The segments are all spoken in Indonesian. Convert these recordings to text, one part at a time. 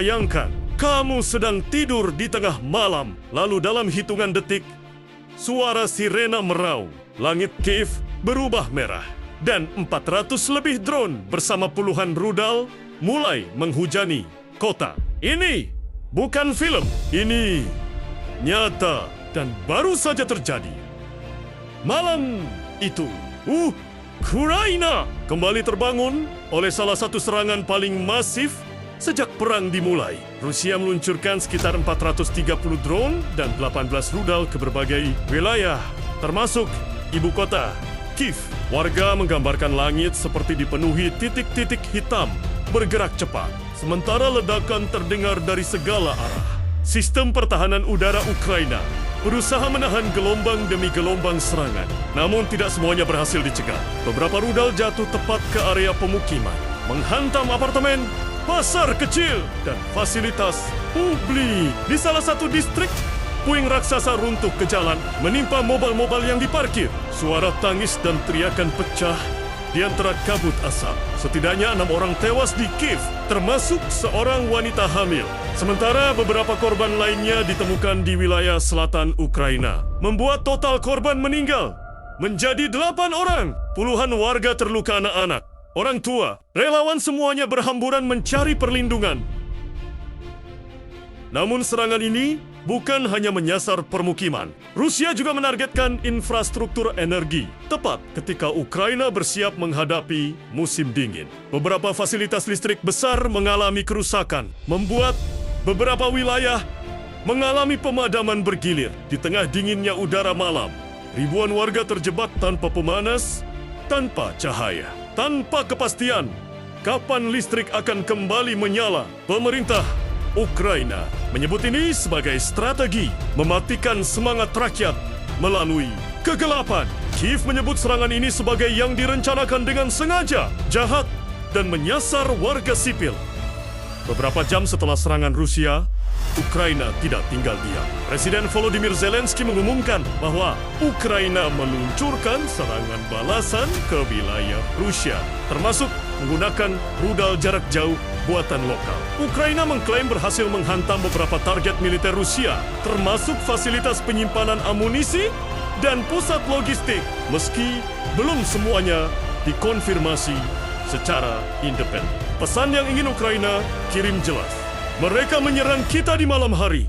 Bayangkan, kamu sedang tidur di tengah malam, lalu dalam hitungan detik, suara sirena meraung, langit Kiev berubah merah, dan 400 lebih drone bersama puluhan rudal mulai menghujani kota. Ini bukan film, ini nyata dan baru saja terjadi. Malam itu, Ukraina kembali terbangun oleh salah satu serangan paling masif sejak perang dimulai. Rusia meluncurkan sekitar 430 drone dan 18 rudal ke berbagai wilayah, termasuk ibu kota, Kiev. Warga menggambarkan langit seperti dipenuhi titik-titik hitam bergerak cepat, sementara ledakan terdengar dari segala arah. Sistem pertahanan udara Ukraina berusaha menahan gelombang demi gelombang serangan, namun tidak semuanya berhasil dicegah. Beberapa rudal jatuh tepat ke area pemukiman, menghantam apartemen, pasar kecil, dan fasilitas publik. Di salah satu distrik, puing raksasa runtuh ke jalan, menimpa mobil-mobil yang diparkir. Suara tangis dan teriakan pecah di antara kabut asap. Setidaknya 6 orang tewas di Kiev, termasuk seorang wanita hamil. Sementara beberapa korban lainnya ditemukan di wilayah selatan Ukraina, membuat total korban meninggal menjadi 8 orang. Puluhan warga terluka, anak-anak, orang tua, relawan, semuanya berhamburan mencari perlindungan. Namun serangan ini bukan hanya menyasar permukiman. Rusia juga menargetkan infrastruktur energi, tepat ketika Ukraina bersiap menghadapi musim dingin. Beberapa fasilitas listrik besar mengalami kerusakan, membuat beberapa wilayah mengalami pemadaman bergilir. Di tengah dinginnya udara malam, ribuan warga terjebak tanpa pemanas, tanpa cahaya, tanpa kepastian kapan listrik akan kembali menyala. Pemerintah Ukraina menyebut ini sebagai strategi mematikan semangat rakyat melalui kegelapan. Kiev menyebut serangan ini sebagai yang direncanakan dengan sengaja, jahat, dan menyasar warga sipil. Beberapa jam setelah serangan Rusia, Ukraina tidak tinggal diam. Presiden Volodymyr Zelensky mengumumkan bahwa Ukraina meluncurkan serangan balasan ke wilayah Rusia, termasuk menggunakan rudal jarak jauh buatan lokal. Ukraina mengklaim berhasil menghantam beberapa target militer Rusia, termasuk fasilitas penyimpanan amunisi dan pusat logistik, meski belum semuanya dikonfirmasi secara independen. Pesan yang ingin Ukraina kirim jelas: mereka menyerang kita di malam hari,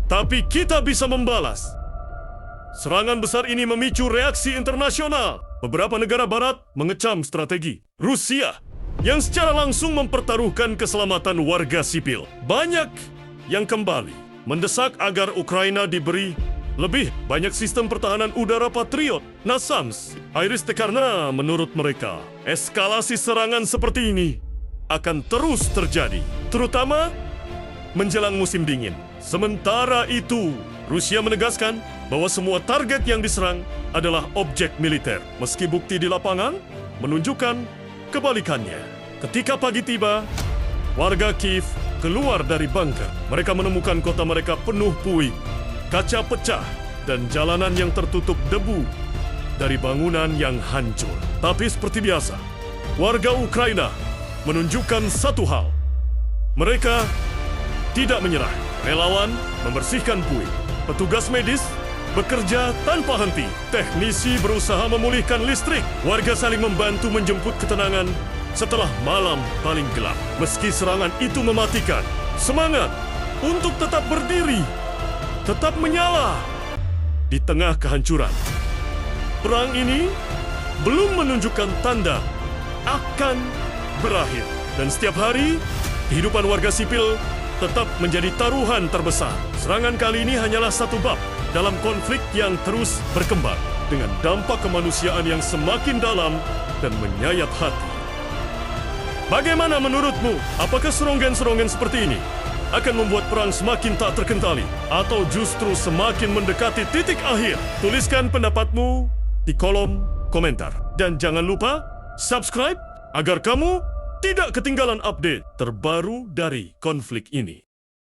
tapi kita bisa membalas. Serangan besar ini memicu reaksi internasional. Beberapa negara barat mengecam strategi Rusia yang secara langsung mempertaruhkan keselamatan warga sipil. Banyak yang kembali mendesak agar Ukraina diberi lebih banyak sistem pertahanan udara Patriot, NASAMS, Iris-T, karena menurut mereka eskalasi serangan seperti ini akan terus terjadi, terutama menjelang musim dingin. Sementara itu, Rusia menegaskan bahwa semua target yang diserang adalah objek militer, meski bukti di lapangan menunjukkan kebalikannya. Ketika pagi tiba, warga Kiev keluar dari bunker. Mereka menemukan kota mereka penuh puing, kaca pecah, dan jalanan yang tertutup debu dari bangunan yang hancur. Tapi seperti biasa, warga Ukraina menunjukkan satu hal: mereka tidak menyerah. Relawan membersihkan puing, petugas medis bekerja tanpa henti, teknisi berusaha memulihkan listrik, warga saling membantu menjemput ketenangan setelah malam paling gelap. Meski serangan itu mematikan, semangat untuk tetap berdiri tetap menyala di tengah kehancuran. Perang ini belum menunjukkan tanda akan berakhir, dan setiap hari kehidupan warga sipil tetap menjadi taruhan terbesar. Serangan kali ini hanyalah satu bab dalam konflik yang terus berkembang, dengan dampak kemanusiaan yang semakin dalam dan menyayat hati. Bagaimana menurutmu? Apakah seronggen-seronggen seperti ini akan membuat perang semakin tak terkendali, atau justru semakin mendekati titik akhir? Tuliskan pendapatmu di kolom komentar. Dan jangan lupa subscribe agar kamu tidak ketinggalan update terbaru dari konflik ini.